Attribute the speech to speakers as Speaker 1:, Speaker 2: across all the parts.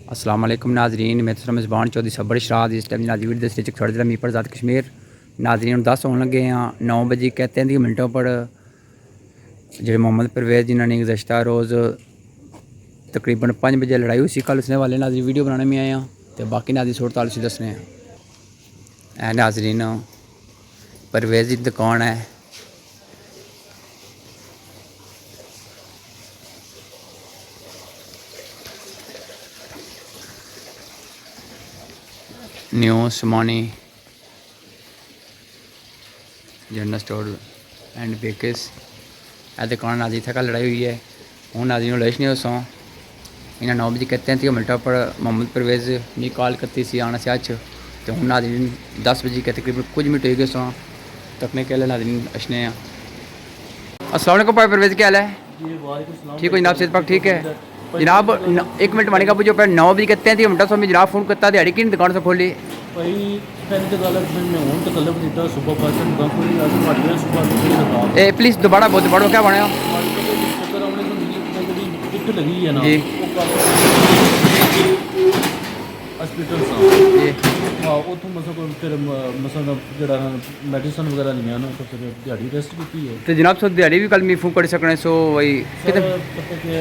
Speaker 1: अस्सलाम वालेकुम नाजरीन, मैं तो मेज़बान चौधरी सबर शराद। इस टाइम नाजी वीडियो दस्ते थोड़ा जिला मीपर ज़ात कश्मीर नाजरीन 10 होने लगे हैं 9 बजे के 33 मिनटों पर जो मोहम्मद परवेज़ जिन्होंने गुज़श्ता रोज़ तकरीबन 5 बजे लड़ाई हुई सी। कल उसने वाले नाजरी वीडियो बनाने में आए हैं तो बाकी नाजरी सूरत हाल उसी दसने हैं। नाजरीन परवेज़ की दुकान है, न्यू समानी जनरल स्टोर एंड बेकर्स ए दुकान नाजी थे। कल लड़ाई हुई है। हूँ नाजी लड़ाई नहीं उसों इन्हें 9 बजे कहते हैं 30 मिनटों पर मोहम्मद परवेज़ ने कॉल करती सी आना से आज तो हूँ नाजी 10 बजे के तकरीबन कुछ मिनट हो गए सो तकने के लिए नाजी अचने हैं। अस्सलाम वालेकुम भाई परवेज़, क्या हाल है? ठीक हो जनाब, सेहत पाक ठीक है जनाब। 1 मिनट मानी का पूछो पर 9 बजे कहते हैं 30 मिनटों से मैं जनाब फ़ोन करता दिहाड़ी की दुकान से खोली
Speaker 2: भाई पहले तो गल मैं हूँ तो कल बता सुबह पर्सन दुकान खोली आज माड़ी सुबह
Speaker 1: ए प्लीज़ दोबारा बहुत बड़ो क्या बने
Speaker 2: चक्कर आने तो इट लगी है ना
Speaker 1: जी
Speaker 2: हॉस्पिटल
Speaker 1: जी
Speaker 2: हाँ उतों मसा को फिर मसा जरा मेडिसिन वगैरह लिया ना तो फिर दिहाड़ी रेस्ट की है
Speaker 1: तो जनाब सो दिहाड़ी भी कल मैं फ़ोन कर सकने सो वही
Speaker 2: पता कि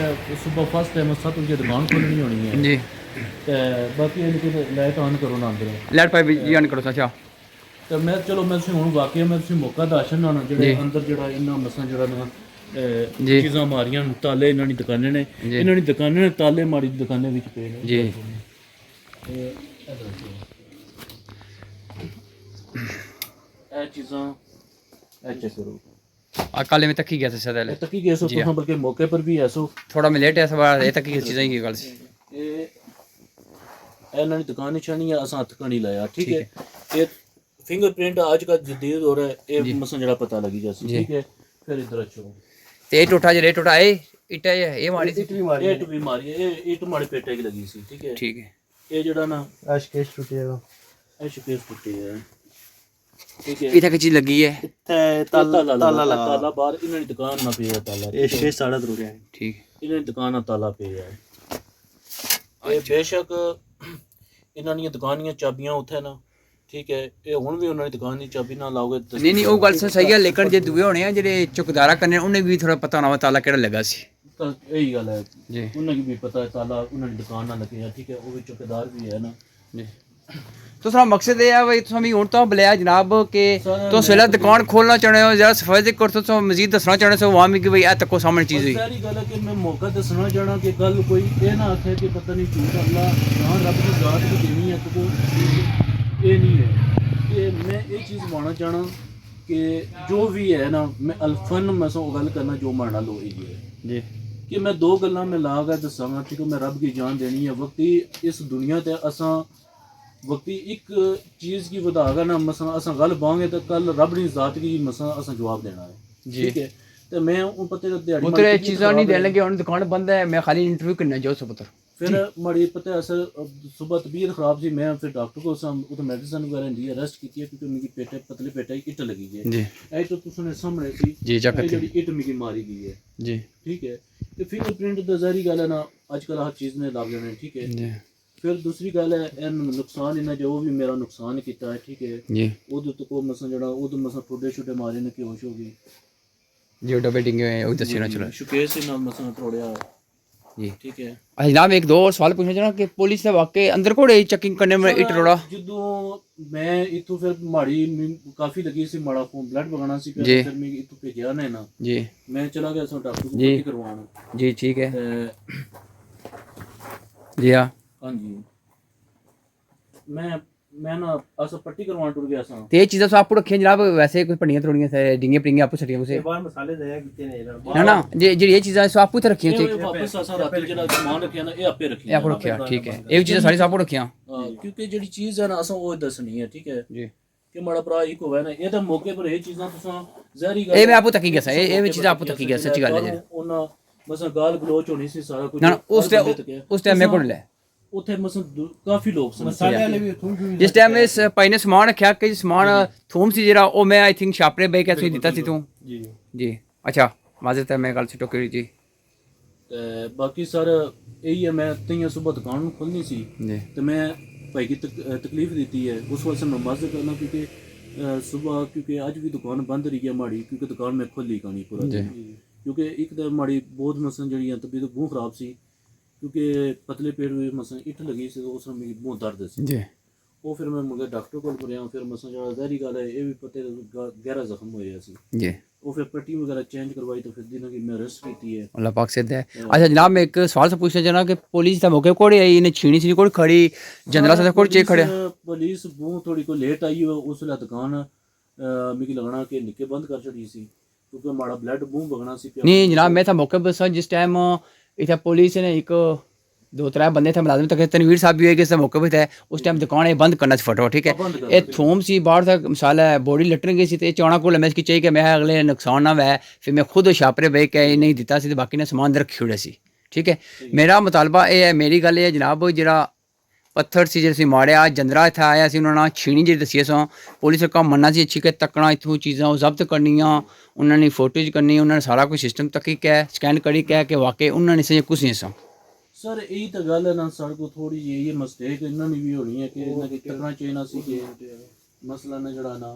Speaker 2: सुबह फर्स्ट टाइम 7 बजे दुकान खोलनी होनी है
Speaker 1: जी
Speaker 2: ते बाकी इनकी लाइट ऑन करो ना अंदर
Speaker 1: लाइट पाइप जी ऑन करो। अच्छा
Speaker 2: तो मैं चलो मैं हूँ वाकई मैं मौका दर्शन ना जो अंदर जो इन्ना मसा जो ना चीज़ां मारियां ताले इन्होंने दुकानें ने इन्होंने दुकानें ने ताले मारी दुकानें विच पे ने
Speaker 1: जी
Speaker 2: चीज़ां चेक करो
Speaker 1: कल में तकी गया था सदल
Speaker 2: तकी गए सो तो बल्कि मौके पर भी ऐसो
Speaker 1: थोड़ा मैं लेट है सब ये तकी चीज़ें की गल सी
Speaker 2: इन्होंने दुकान निशानी है असा हथ कणी लाया ठीक है ये फिंगरप्रिंट आज का जदीद हो रहा है ये मसा जरा पता लगी जैसे ठीक है फिर इधर अच्छो
Speaker 1: ते टूटा जे टूटा है इटा ये मारी
Speaker 2: इट भी मारी है इट मारी पेटे की लगी सी ठीक है ये जड़ा ना
Speaker 3: आशकेश टूटेगा
Speaker 2: आशकेश टूटे है ठीक है
Speaker 1: इधर की चीज लगी है
Speaker 3: इत्थे ताला
Speaker 2: बाहर इन्होंने दुकान ना पे ताला
Speaker 3: ये शेष साड़ा जरूर है
Speaker 1: ठीक
Speaker 2: इन्होंने दुकान ना ताला पे है ये बेशक इन्होंने दुकान दी चाबियां उथे ना ठीक है ये हुण भी उन्होंने दुकान की चाबी ना लाओगे
Speaker 1: नहीं वो गल सही है लेकिन जे दुए होने हैं जेडे चौकीदारा करने उन्हें भी थोड़ा पता होना ताला केड़ा लगा सी
Speaker 2: तो यही गल है
Speaker 1: जी
Speaker 2: उन्हें भी पता है ताला उन्होंने दुकान ना लगे है ठीक है वो भी चौकीदार भी है ना
Speaker 1: जी तो सारा मकसद ये है भाई तुम भी हुण तो बुलाया जनाब के तो सवेला दुकान खोलना चाहते हो जरा सफाई कर तो मजीद दसना चाहते हो वामी कि भाई ए तको सामने चीज हुई
Speaker 2: सारी गल है कि मैं मौका दसना चाहना कि कल कोई ये ना आखे कि पता नहीं झूठ अल्लाह जहाँ रब की जात भी देनी है तो ये नहीं है कि मैं ये चीज़ मानना चाहना कि जो भी है ना मैं अल्फन मैं सो गल करना जो मारना लो है
Speaker 1: जी
Speaker 2: कि मैं 2 गल्लां मैं ला गया दसांगा ठीक है मैं रब की जान देनी है वक्ती इस दुनिया ते असां वक्ती एक चीज़ की वधागा ना मसा असां गल बांगे तो कल रब दी जात की मसा असां जवाब देना है ठीक है तो मैं उन पते दिहाड़ी
Speaker 1: पुत्र ये चीज़ां नहीं देने लगे हुण दुकान बंद है मैं खाली इंटरव्यू करना जाओ सो पुत्र
Speaker 2: फिर मड़ी पता असल सुबह तबीयत खराब सी मैं फिर डॉक्टर को उस मेडिसिन वगैरह दी रेस्ट की है क्योंकि मेरी पेटे पतले पेटे इट लगी है
Speaker 1: जी
Speaker 2: ऐ तो तुसने सामने सी
Speaker 1: जी जाकर
Speaker 2: जेडी इट मेरी मारी गई है
Speaker 1: जी
Speaker 2: ठीक है ये फिंगरप्रिंट दा जारी गल है ना आजकल हर चीज़ ने लाभ लेने ठीक है
Speaker 1: जी
Speaker 2: फिर दूसरी गल है इन नुकसान इन्हें जो भी मेरा नुकसान किया है ठीक है
Speaker 1: जी
Speaker 2: उदू तो को मसा जड़ा उदू मसा ठोडे छोटे मारे ने कि होश हो गई
Speaker 1: जी डबे डिंगे वो दसी ना चलो
Speaker 2: शुकेश से नाम मसा थोड़ा
Speaker 1: जी
Speaker 2: ठीक है
Speaker 1: जनाब एक दो और सवाल पूछना चाहना कि पुलिस ने वाकई अंदर कोड़े चेकिंग करने में इट रोड़ा
Speaker 2: ਜਦੋਂ ਮੈਂ ਇਥੋਂ ਫਿਰ ਮਾੜੀ ਕਾਫੀ ਲੱਗੀ ਸੀ ਮਾੜਾ ਫੋਨ ਬਲੱਡ ਵਗਾਣਾ ਸੀ
Speaker 1: ਜੀ।
Speaker 2: ਫਿਰ ਮੈਂ ਇਥੋਂ ਭੇਜਿਆ ਨੇ ਨਾ
Speaker 1: जी
Speaker 2: ਮੈਂ ਚਲਾ ਗਿਆ ਸੋ ਡਾਕਟਰ ਕੋਲ
Speaker 1: ਜੀ।
Speaker 2: ਭਰਤੀ ਕਰਵਾਉਣ
Speaker 1: जी ठीक है
Speaker 2: ਤੇ
Speaker 1: जी हाँ
Speaker 2: ਹਾਂਜੀ मैं ना असा पट्टी करवाने टुर गया सा
Speaker 1: तो ये चीज़ें तो आपको रखिए जनाब वैसे कुछ पड़ियाँ थोड़ियाँ से डिंगे पिंगे आपको सटियाँ उसे
Speaker 3: बाहर मसाले दया कितने ने
Speaker 1: ना ना जी ये चीज़ें सो आपको तो रखिए
Speaker 2: ये वापस असा रात ਜਿਹੜਾ ਸਮਾਨ ਰੱਖਿਆ ਨਾ ਇਹ ਆਪੇ ਰੱਖੀ
Speaker 1: आपको रखिया ठीक है ये चीज़ें सारी आपको रखिया
Speaker 2: ਕਿਉਂਕਿ ਜਿਹੜੀ ਚੀਜ਼ ਹੈ ਨਾ ਅਸਾਂ ਉਹ ਦੱਸਣੀ ਹੈ ਠੀਕ ਹੈ
Speaker 1: जी
Speaker 2: ਕਿ ਮਾੜਾ ਭਰਾ ਇੱਕ ਹੋਵੇ ਨਾ ਇਹ ਤਾਂ ਮੌਕੇ ਪਰ ਇਹ ਚੀਜ਼ਾਂ ਤੁਸੀਂ ਜ਼ਹਿਰੀ ਗੱਲ
Speaker 1: ये मैं आपको तकी गया ये चीज़ें आपको तकी गया सच्ची गल है
Speaker 2: ਉਹਨਾਂ ਮਸਾਂ ਗਾਲ ਗਲੋਚ ਹੋਣੀ ਸੀ ਸਾਰਾ ਕੁਝ
Speaker 1: ना उस टाइम मेरे को ले
Speaker 2: ਉੱਥੇ ਮਸਾਂ ਕਾਫੀ ਲੋਕ ਸਨ
Speaker 3: मसाले वाले भी थूम थूम
Speaker 1: जिस टाइम इस भाई ने समान रखा कि समान थूम सी जरा वो मैं आई थिंक छापरे बह के दिता सी तू
Speaker 2: ਜੀ
Speaker 1: जी अच्छा माजरत है मैं गल से टोकी जी
Speaker 2: ਤੇ ਬਾਕੀ ਸਰ ਇਹੀ ਹੈ ਮੈਂ ਤਈਆਂ ਸੁਬਹ ਦੁਕਾਨ ਨੂੰ ਖੋਲ੍ਹਣੀ ਸੀ
Speaker 1: ਜੀ
Speaker 2: ਤੇ ਮੈਂ ਭਾਈ ਕੀ ਤਕਲੀਫ ਦਿੱਤੀ ਹੈ ਉਸ ਵਾਸਤੇ ਮੈਂ ਮਦਦ ਕਰਨਾ ਕਿਉਂਕਿ ਸੁਬਹ ਕਿਉਂਕਿ ਅੱਜ ਵੀ ਦੁਕਾਨ ਬੰਦ ਰਹੀ ਹੈ ਮਾੜੀ ਕਿਉਂਕਿ ਦੁਕਾਨ ਮੈਂ ਖੋਲ੍ਹੀ ਕਾਣੀ ਪੂਰਾ ਦਿਨ ਕਿਉਂਕਿ ਇੱਕ ਤਾਂ ਮਾੜੀ ਬਹੁਤ ਮਸਲ ਜਿਹੜੀਆਂ ਤਬੀਅਤ ਬਹੁਤ ਖਰਾਬ ਸੀ ਕਿਉਂਕਿ ਪਤਲੇ ਪੇਟ ਵਿੱਚ ਮਸਲ ਇੱਟ ਲੱਗੀ ਸੀ ਉਸ ਨੂੰ ਮੇਰੀ ਬਹੁਤ ਦਰਦ ਸੀ
Speaker 1: ਜੀ
Speaker 2: ਉਹ ਫਿਰ ਮੈਂ ਮੁੰਡੇ ਡਾਕਟਰ ਕੋਲ ਗਿਆ ਫਿਰ ਮਸਲ ਜਿਹੜਾ ਜ਼ਹਿਰੀ ਗੱਲ ਹੈ ਇਹ ਵੀ ਪਤੇ ਗਹਿਰਾ ਜ਼ਖਮ ਹੋਇਆ ਸੀ
Speaker 1: ਜੀ
Speaker 2: ਉਹ ਫਿਰ ਪੱਟੀ ਵਗੈरह चेंज करवाई तो फिर दिनों की मैं रेस्ट की है
Speaker 1: अल्लाह पाक से है। अच्छा जनाब मैं एक सवाल से पूछना चाहना कि पुलिस का मौके कोड़ी आई इन्हें छीनी सी कोड़ी खड़ी जनरल से कोड़ी चेक खड़े
Speaker 2: पुलिस बहुत थोड़ी को लेट आई है उस वेले दुकान मिगी लगना कि निक्के बंद कर छड़ी सी क्योंकि माड़ा ब्लड बूम बगना सी
Speaker 1: नहीं जनाब मैं था मौके पर सर जिस टाइम इतना पुलिस ने एक 2-3 बंदे थे मुलाजिम तक तनवीर साहब भी है कि मौके पे थे उस टाइम दुकान बंद करना फटो ठीक है ये थोम सी बाहर तक मिसाल है बॉडी लटन गई सी चौना को मैं चाहिए कि मैं अगले नुकसान ना वै फिर मैं खुद छापरे बह के नहीं दिता सी बाकी ने समान रखी छोड़े सी ठीक है मेरा मुतालबा ये है मेरी गल ये जनाब जरा पत्थर सी जो माड़िया जंदरा इतना आया सी उन्होंने छीनी जी दसी सो पुलिस का मनना सी अच्छी कि तकना इतों चीज़ां जब्त करनियां उन्होंने फोटोज करनी उन्होंने सारा कुछ सिस्टम तकी कै स्कैन करी कै कि वाकई उन्होंने से कुछ नहीं सो
Speaker 2: सर यही तो गल है ना साढ़े को थोड़ी जी ये मिस्टेक इन्होंने भी होनी है कि इन्होंने की तकना चाहिए सी कि मसला ने जड़ा ना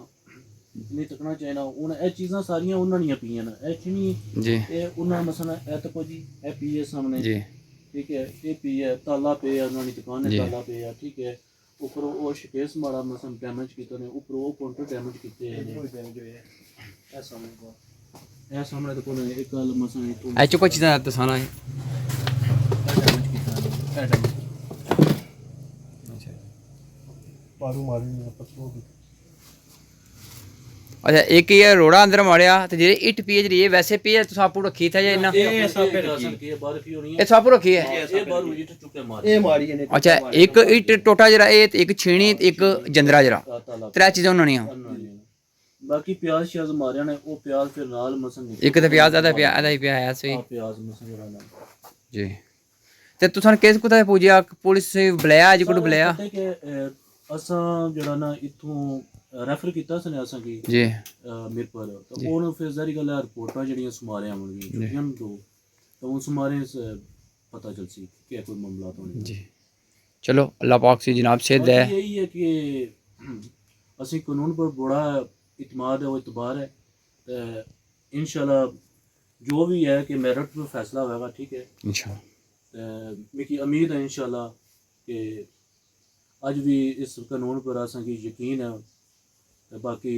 Speaker 2: नहीं तकना चाहिए हूँ यह चीज़ां सारियां उन्होंने पीयां ना ऐ नहीं
Speaker 1: जी
Speaker 2: ये उन्होंने मसला ए तको जी ए पी है सामने
Speaker 1: जी
Speaker 2: ठीक है ये पी है ताला पे है उन्होंने दुकान है ताला पे है ठीक है ऊपर वो शकेस माड़ा मसला डैमेज किए ने ऊपर वो काउंटर डैमेज किए ऐ सामने तो कोई एक गल मसला तो
Speaker 1: ऐ कोई चीज़ां दसाना है
Speaker 3: मारू मारू पत्थरों की
Speaker 1: अच्छा एक ये रोड़ा अंदर मारिया तो जी इट पी है जी ये वैसे पी है तो सापू रखी था या इन्ना
Speaker 2: ये सापे रखी है बाहर की होनी है
Speaker 1: ये सापू रखी है
Speaker 2: ये बाहर हुई तो चुके मार
Speaker 3: ये मारी है
Speaker 1: अच्छा एक इट टोटा जरा एक छीनी एक जंदरा जरा
Speaker 2: ताला
Speaker 1: त्रै चीज़ां होनी
Speaker 2: बाकी प्याज श्याज मारिया ने वो प्याज फिर नाल मसन
Speaker 1: एक तो प्याज आधा ही प्याज है सही
Speaker 2: प्याज मसन जरा ना
Speaker 1: जी ते तुसां केस कुत्थै पुज्जिया पुलिस बुलाया अज कोई बुलाया
Speaker 2: कि असां जड़ा ना इथों रेफर किया सने असां की
Speaker 1: जी
Speaker 2: मीरपुर तो उन फिर जारी गल रिपोर्टां जड़ियां सुमारे आउणगी छुट्टियां तो उन सुमारे पता चल सी कि कोई मामला तो नहीं
Speaker 1: जी चलो अल्लाह पाक से जनाब सेहत दे
Speaker 2: यही है कि असी कानून पर बड़ा इतमाद है वो इतबार है तो इंशाल्लाह जो भी है कि मेरिट पर फैसला होगा ठीक है
Speaker 1: इंशाल्लाह
Speaker 2: मिकी उम्मीद है इंशाल्लाह कि अज भी इस कानून पर असां की यकीन है ते बाकी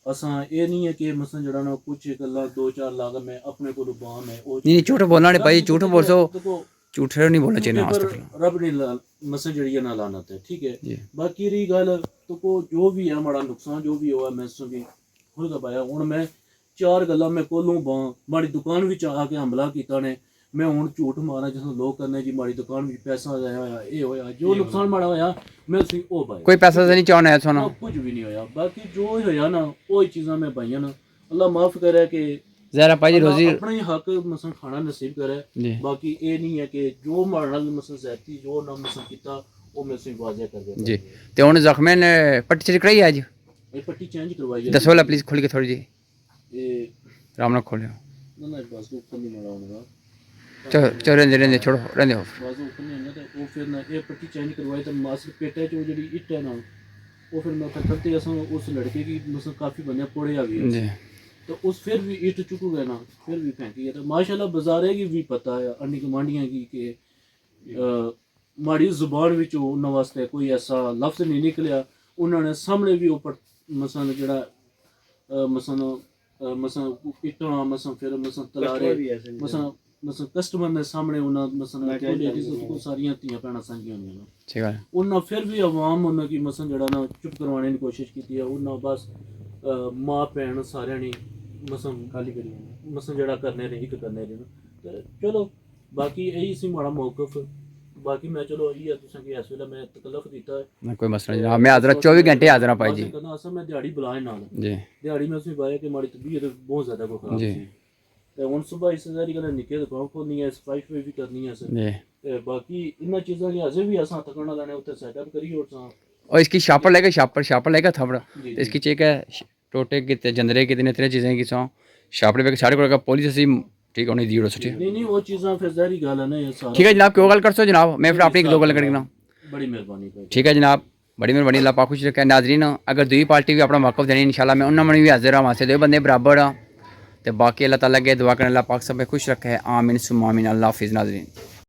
Speaker 2: असां ये नहीं है कि मसलन जड़ा ना कुछ गल्लां 2-4 लाख मैं अपने को बाम है
Speaker 1: नहीं झूठ बोलना नहीं भाई झूठ बोल सो
Speaker 2: देखो
Speaker 1: झूठ नहीं बोलना चाहिए आज तक
Speaker 2: रब ने मसलन जड़ी है ना लानत है ठीक है बाकी रही गल तो को जो भी है हमारा नुकसान जो भी हुआ मैं सुनी खुद पाया हुण मैं 4 गल्लां मैं कोलों बां माड़ी दुकान विच आके हमला कीता ने मैं हुण झूठ मारा जिस लोग करने जी माड़ी दुकान विच पैसा आया होया ये होया जो नुकसान माड़ा होया मैं उसी ओ पाया
Speaker 1: कोई पैसा तो नहीं चाहना है सोना
Speaker 2: कुछ भी नहीं होया बाकी जो होया ना वो चीज़ां मैं पाइयां ना अल्लाह माफ करे कि
Speaker 1: ज़रा भाई रोजी
Speaker 2: अपना ही हक मसन खाना नसीब करे बाकी ये नहीं है कि जो माड़ा मसन ज़्यादती जो ना मसन कीता वो मैं उसी वाज़े कर दे
Speaker 1: जी ते हुण जख्मे ने पट्टी चढ़ाई आज
Speaker 2: ये पट्टी चेंज करवाई है
Speaker 1: दसो ला प्लीज खोल के थोड़ी जी
Speaker 2: ये
Speaker 1: आराम नाल खोलियो
Speaker 2: ना बस ऊपर नहीं माड़ा होगा
Speaker 1: चलो रहने छोड़ो रहने हो
Speaker 2: बस ऊपर नहीं है तो वो फिर ना ये पट्टी चेंज करवाई तो मास्क पेटे जो जड़ी इट है ना वो फिर मैं करते असां उस लड़के की मसन काफ़ी बंदे पोड़े आ गए
Speaker 1: जी
Speaker 2: तो उस फिर भी ईट चुकू गए ना फिर भी फेंकी है तो माशाल्लाह बाजारे की भी पता है अन्नी कमांडियाँ की कि माड़ी जुबान विच उन्होंने वास्ते कोई ऐसा लफ्ज़ नहीं निकलिया उन्होंने सामने भी ऊपर मसन जड़ा मसन इट्टां मसन फिर मसन तलारे मसन कस्टमर ने सामने उन्होंने मसन को सारियां धियां भैणां संगियां होंदियां
Speaker 1: ठीक है
Speaker 2: उन्होंने फिर भी अवाम उन्होंने की मसन जड़ा ना चुप करवाने की कोशिश की है उन्होंने बस माँ भैन सारे ने मसन खाली करी मसन जड़ा करने ने एक करने ने ते चलो बाकी यही सी माड़ा मौकफ बाकी मैं चलो यही है तुसें कि इस वेले मैं तकल्लुफ दिता है
Speaker 1: कोई मसला नहीं मैं हाजर 24 घंटे हाजर भाई जी
Speaker 2: करना असल मैं दिहाड़ी बुलाए नाल
Speaker 1: जी
Speaker 2: दिहाड़ी में उसमें बाया कि माड़ी तबीयत बहुत ज्यादा को खराब
Speaker 1: जी
Speaker 2: सी ते हुन सुबह इस सारी गल्ल निके दुकान खोलनी है सफाई भी करनी है
Speaker 1: जी
Speaker 2: ते बाकी इन्ना चीज़ां के अजे भी असां तकना लाने उत्ते सेटअप करी
Speaker 1: और इसकी शापर लेके शापर लेके थपड़ा इसकी चेक है टोटे कितने जंदरे कितने इतने चीज़ें की सौ शापर पे साढ़े को पुलिस असी ठीक है उन्हें दी ओड़ो ठीक है
Speaker 2: नहीं वो चीज़ां फिर ज़ाहिर गल है ना ये सारा
Speaker 1: ठीक है जनाब क्यों गल कर सो जनाब मैं फिर अपनी एक दो गल करना
Speaker 2: बड़ी मेहरबानी भाई
Speaker 1: ठीक है जनाब बड़ी मेहरबानी अल्लाह पाक खुश रखे नाजरीन अगर दूई पार्टी भी अपना मौक़िफ़ देनी इंशाल्लाह मैं उन्होंने भी हाजिर हाँ वास्ते दो बंदे बराबर हाँ तो बाकी अल्लाह ताला अगे दुआ करने अल्लाह पाक सब खुश रखे आमीन सुम्मा आमीन अल्लाह हाफिज़ नाजरीन।